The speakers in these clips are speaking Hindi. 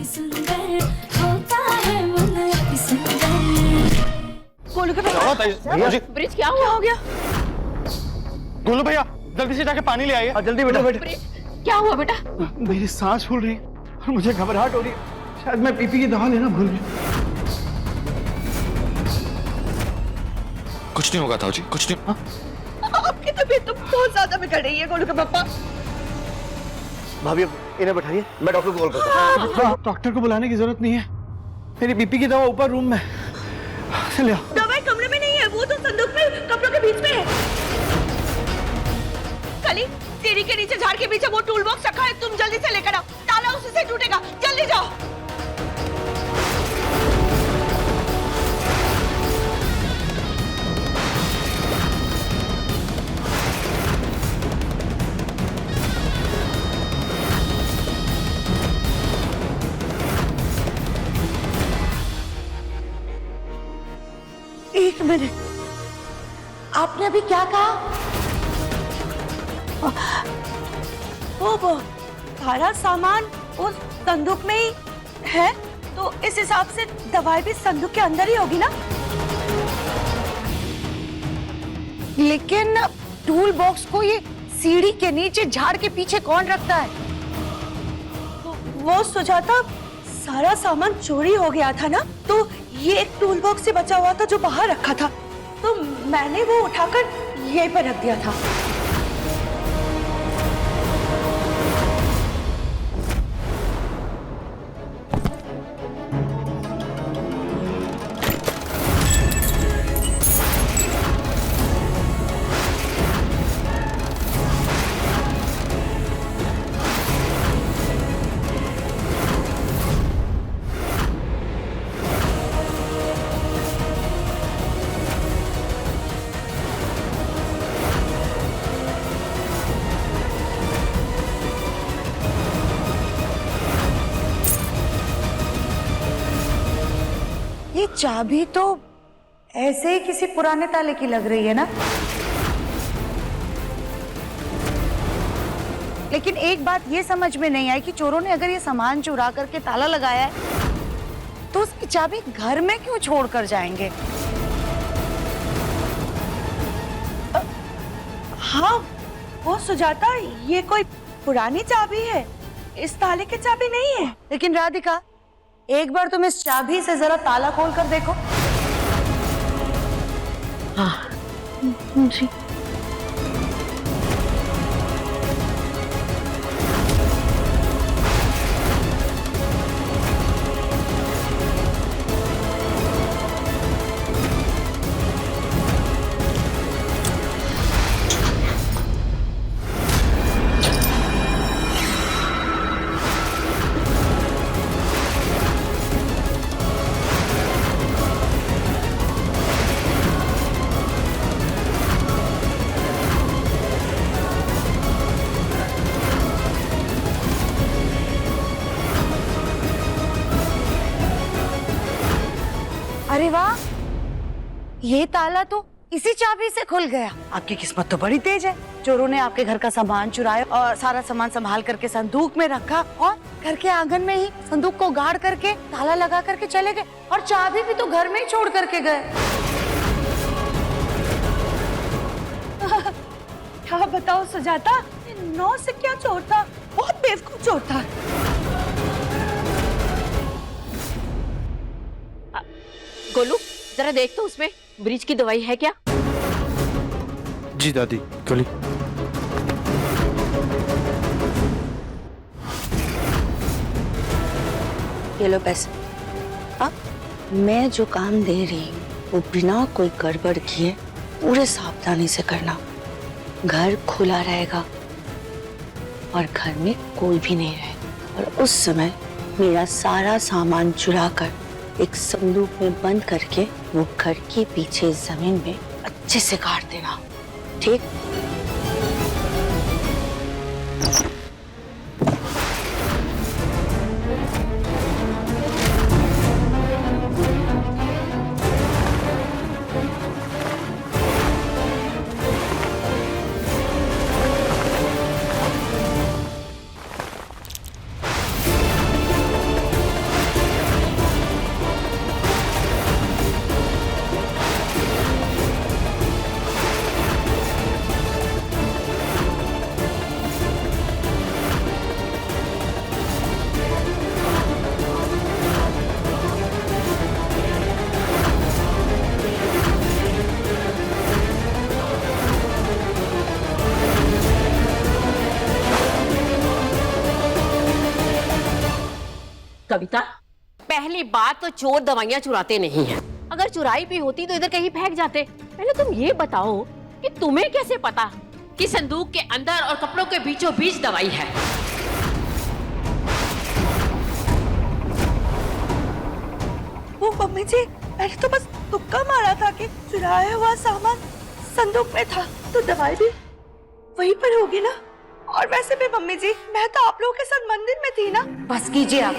सुंदर होता है मन अति सुंदर। गोलू के भैया, ब्रिज क्या हुआ? हो गया? गोलू भैया जल्दी से जाके पानी ले आइए। जल्दी बेटा। ब्रिज क्या हुआ बेटा? मेरी सांस फूल रही है और मुझे घबराहट हो रही है। शायद मैं पीपी की दवा लेना भूल गया। कुछ नहीं होगा ताऊ जी, कुछ नहीं। आपकी तबीयत तो बहुत ज्यादा बिगड़ रही है गोलू के पापा। भाभी इन्हें बैठाइए, मैं डॉक्टर को कॉल करता हूँ। डॉक्टर को बुलाने की जरूरत नहीं है, मेरी बीपी की दवा ऊपर रूम में। चलिए। दवाई कमरे में नहीं है, वो तो संदूक में कपड़ों के बीच में है। कली सीढ़ी के नीचे झाड़ के पीछे वो टूल बॉक्स रखा है, तुम जल्दी से लेकर आओ, ताला उसी से टूटेगा, जल्दी जाओ। एक मिनट, आपने अभी क्या कहा? वो सारा सामान उस संदूक में ही है, तो इस हिसाब से दवाई भी संदूक के अंदर ही होगी ना? लेकिन टूल बॉक्स को ये सीढ़ी के नीचे झाड़ के पीछे कौन रखता है? वो सुजाता, सारा सामान चोरी हो गया था ना, तो ये एक टूल बॉक्स से बचा हुआ था जो बाहर रखा था, तो मैंने वो उठाकर यहीं पर रख दिया था। ये चाबी तो ऐसे ही किसी पुराने ताले की लग रही है ना। लेकिन एक बात ये समझ में नहीं आई कि चोरों ने अगर ये सामान चुरा करके ताला लगाया है तो उसकी चाबी घर में क्यों छोड़ कर जाएंगे? हाँ, वो सुजाता, ये कोई पुरानी चाबी है, इस ताले की चाबी नहीं है। लेकिन राधिका, एक बार तुम इस चाबी से जरा ताला खोल कर देखो। हाँ जी। अरे वाह, ये ताला तो इसी चाबी से खुल गया। आपकी किस्मत तो बड़ी तेज है। चोरों ने आपके घर का सामान चुराया और सारा सामान संभाल करके संदूक में रखा और घर के आंगन में ही संदूक को गाड़ करके ताला लगा करके चले गए, और चाबी भी तो घर में ही छोड़ करके गए। क्या बताओ सुजाता, 9 से क्या चोर था, बहुत बेवकूफ चोर था। गोलू जरा देख तो उसमें ब्रिज की दवाई है क्या? जी दादी, गोली। ये लो पैसे। अब मैं जो काम दे रही हूँ वो बिना कोई गड़बड़ किए पूरे सावधानी से करना। घर खुला रहेगा और घर में कोई भी नहीं रहेगा, और उस समय मेरा सारा सामान चुरा कर एक संदूक में बंद करके वो घर के पीछे जमीन में अच्छे से गाड़ देना, ठीक? कविता, पहली बात तो चोर दवाइयाँ चुराते नहीं हैं। अगर चुराई भी होती तो इधर कहीं फेंक जाते। पहले तुम ये बताओ कि तुम्हें कैसे पता कि संदूक के अंदर और कपड़ों के बीचों बीच दवाई है? वो मम्मी जी, मैंने तो बस तुक्का मारा था कि चुराया हुआ सामान संदूक में था, तो दवाई भी वहीं पर होगी ना। और वैसे भी मम्मी जी, मैं तो आप लोगों के साथ मंदिर में थी ना। बस कीजिए आप।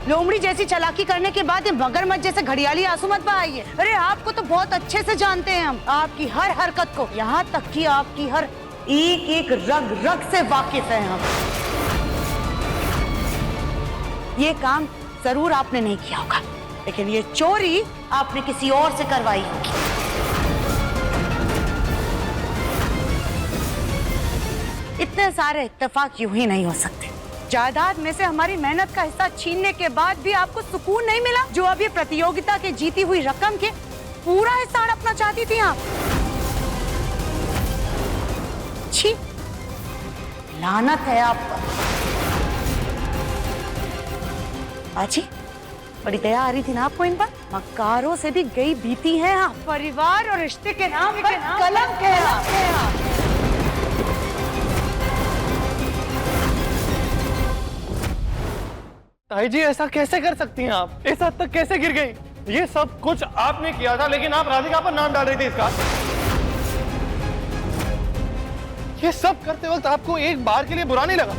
लोमड़ी जैसी चालाकी करने के बाद ये मगरमच्छ जैसे घड़ियाली आंसू मत बहाइए। अरे आपको तो बहुत अच्छे से जानते हैं हम, आपकी हर हरकत को, यहाँ तक कि आपकी हर एक एक रग रग से वाकिफ हैं हम। ये काम जरूर आपने नहीं किया होगा, लेकिन ये चोरी आपने किसी और से करवाई होगी। इतने सारे इत्तेफाक यूं ही नहीं हो सकते। जायदाद में से हमारी मेहनत का हिस्सा छीनने के बाद भी आपको सुकून नहीं मिला, जो अब ये प्रतियोगिता के जीती हुई रकम के पूरा हिस्सा हड़पना चाहती थी आप। छी, लानत है आप पर। आजी, बड़ी दया आ रही थी ना आपको इन पर? मक्कारों से भी गई बीती हैं आप। परिवार और रिश्ते के नाम पर कलंक है आप। ताई जी, ऐसा कैसे कर सकती हैं आप? इस हद तक कैसे गिर गई? ये सब कुछ आपने किया था, लेकिन आप राधिका पर नाम डाल रही थी इसका। ये सब करते वक्त आपको एक बार के लिए बुरा नहीं लगा?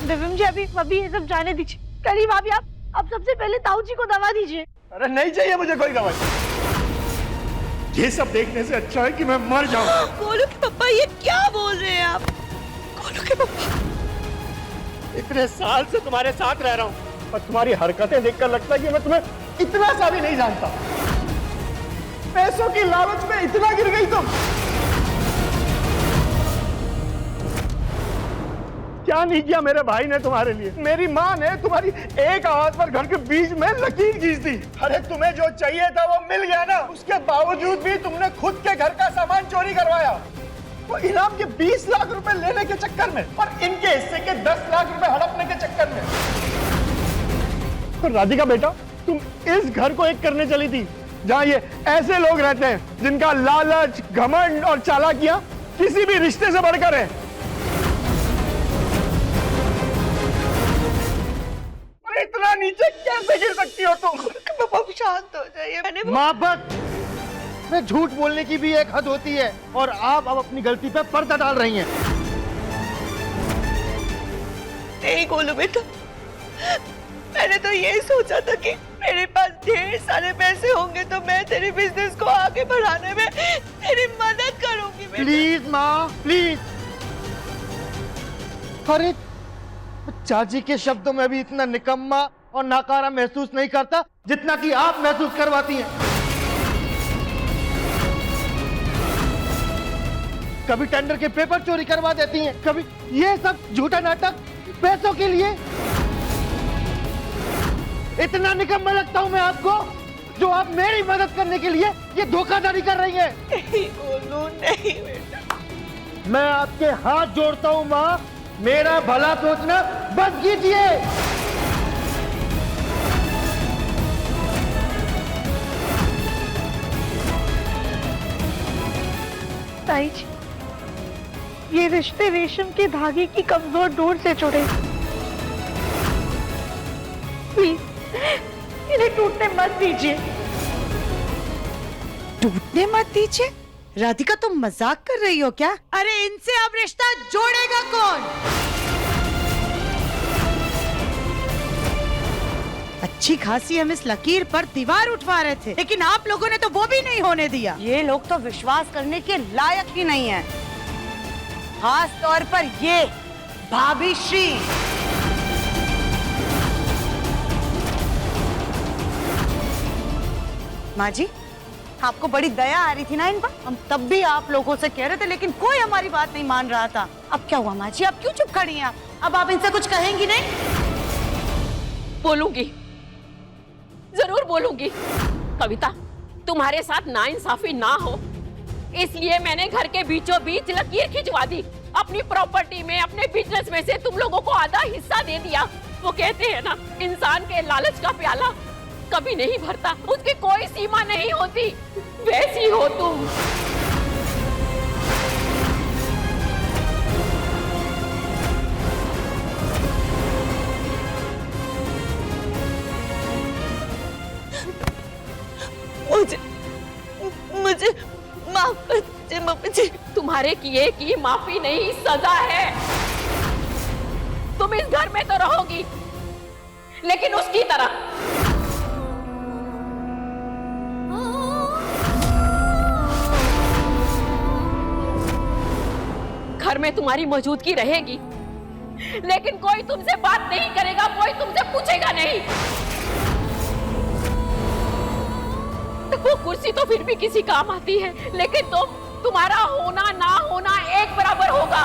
दिव्यम जी, अभी ये सब जाने दीजिए। करीब भाभी, आप सबसे पहले ताऊ जी को दवा दीजिए। अरे नहीं चाहिए मुझे कोई दवाई। ये सब देखने से अच्छा है कि मैं मर जाऊं। गोलू के पापा, ये क्या बोल रहे हैं आप? गोलू के पापा, इतने साल से तुम्हारे साथ रह रहा हूँ और तुम्हारी हरकतें देखकर लगता है कि मैं तुम्हें इतना सा भी नहीं जानता। पैसों की लालच में इतना गिर गई तुम। क्या नहीं किया मेरे भाई ने तुम्हारे लिए? मेरी माँ ने तुम्हारी एक आवाज पर घर के बीच में लकीर खींच दी। अरे तुम्हें जो चाहिए था वो मिल गया ना, उसके बावजूद भी तुमने खुद के घर का सामान चोरी करवाया। वो इनाम के 20 लाख रुपए लेने के चक्कर में और इनके हिस्से के 10 लाख रुपए हड़पने के चक्कर में। तो राधिका बेटा, तुम इस घर को एक करने चली थी जहां ये ऐसे लोग रहते हैं जिनका लालच, घमंड और चालाकियां किसी भी रिश्ते से बढ़कर है। और इतना नीचे कैसे गिर सकती हो तुम? पापा शांत हो जाइए। मैंने मोहब्बत में झूठ बोलने की भी एक हद होती है और आप अब अपनी गलती पे पर्दा डाल रही हैं। नहीं गोलू बेटा, मैंने तो यही सोचा था कि मेरे पास ढेर सारे पैसे होंगे तो मैं तेरे बिजनेस को आगे बढ़ाने में तेरी मदद करूंगी बेटा। प्लीज माँ, प्लीज। अरे चाची के शब्दों में भी इतना निकम्मा और नाकारा महसूस नहीं करता जितना कि आप महसूस करवाती हैं। कभी टेंडर के पेपर चोरी करवा देती हैं, कभी ये सब झूठा नाटक पैसों के लिए। इतना निकम्मा लगता हूं मैं आपको, जो आप मेरी मदद करने के लिए ये धोखाधड़ी कर रही हैं। नहीं गोलू, नहीं बेटा। मैं आपके हाथ जोड़ता हूं माँ, मेरा भला सोचना बंद कीजिए। ताई जी, ये रिश्ते रेशम के धागे की कमजोर डोर से जुड़े। प्लीज इन्हें टूटने मत दीजिए। टूटने मत दीजिए? राधिका, तुम मजाक कर रही हो क्या? अरे इनसे अब रिश्ता जोड़ेगा कौन? अच्छी खासी हम इस लकीर पर दीवार उठवा रहे थे, लेकिन आप लोगों ने तो वो भी नहीं होने दिया। ये लोग तो विश्वास करने के लायक ही नहीं है, खास तौर पर ये भाभी श्री। माँ जी, आपको बड़ी दया आ रही थी ना इन पर? हम तब भी आप लोगों से कह रहे थे, लेकिन कोई हमारी बात नहीं मान रहा था। अब क्या हुआ माँ जी, अब क्यों चुप खड़ी हैं आप? अब आप इनसे कुछ कहेंगी नहीं? बोलूंगी, जरूर बोलूंगी। कविता, तुम्हारे साथ नाइंसाफी ना हो इसलिए मैंने घर के बीचों बीच लकीर खिंचवा दी अपनी प्रॉपर्टी में, अपने बिजनेस में से तुम लोगों को आधा हिस्सा दे दिया। वो कहते हैं ना, इंसान के लालच का प्याला कभी नहीं भरता, उसकी कोई सीमा नहीं होती। वैसी हो तुम। मुझे माफ कर दीजिए मम्मी जी। तुम्हारे किए की माफी नहीं, सजा है। तुम इस घर में तो रहोगी, लेकिन उसकी तरह। घर में तुम्हारी मौजूदगी रहेगी, लेकिन कोई तुमसे बात नहीं करेगा, कोई तुमसे पूछेगा नहीं। वो कुर्सी तो फिर भी किसी काम आती है, लेकिन तुम्हारा होना ना होना एक बराबर होगा।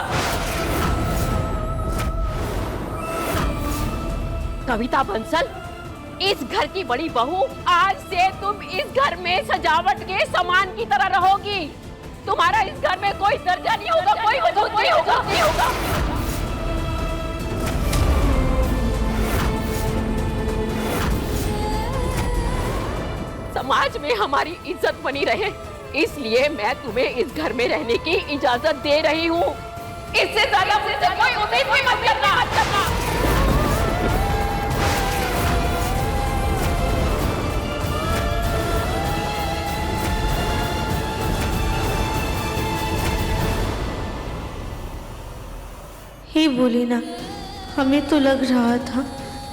कविता बंसल, इस घर की बड़ी बहू, आज से तुम इस घर में सजावट के सामान की तरह रहोगी। तुम्हारा इस घर में कोई दर्जा नहीं होगा, कोई वजूद नहीं होगा। समाज में हमारी इज्जत बनी रहे, इसलिए मैं तुम्हें इस घर में रहने की इजाजत दे रही हूँ। इससे ज्यादा मुझसे कोई उम्मीद भी मत करना। हे भोलेना, हमें तो लग रहा था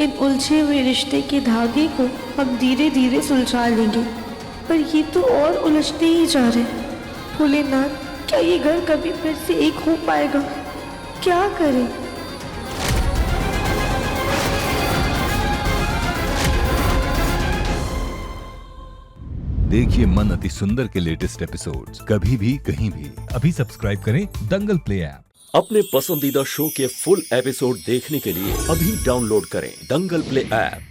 इन उलझे हुए रिश्ते के धागे को हम धीरे धीरे सुलझा लेंगे, पर ये तो और उलझते ही जा रहे। भोलेनाथ, क्या ये घर कभी फिर से एक हो पाएगा? क्या करें? देखिए मन अति सुंदर के लेटेस्ट एपिसोड्स कभी भी कहीं भी। अभी सब्सक्राइब करें दंगल प्ले ऐप। अपने पसंदीदा शो के फुल एपिसोड देखने के लिए अभी डाउनलोड करें दंगल प्ले ऐप।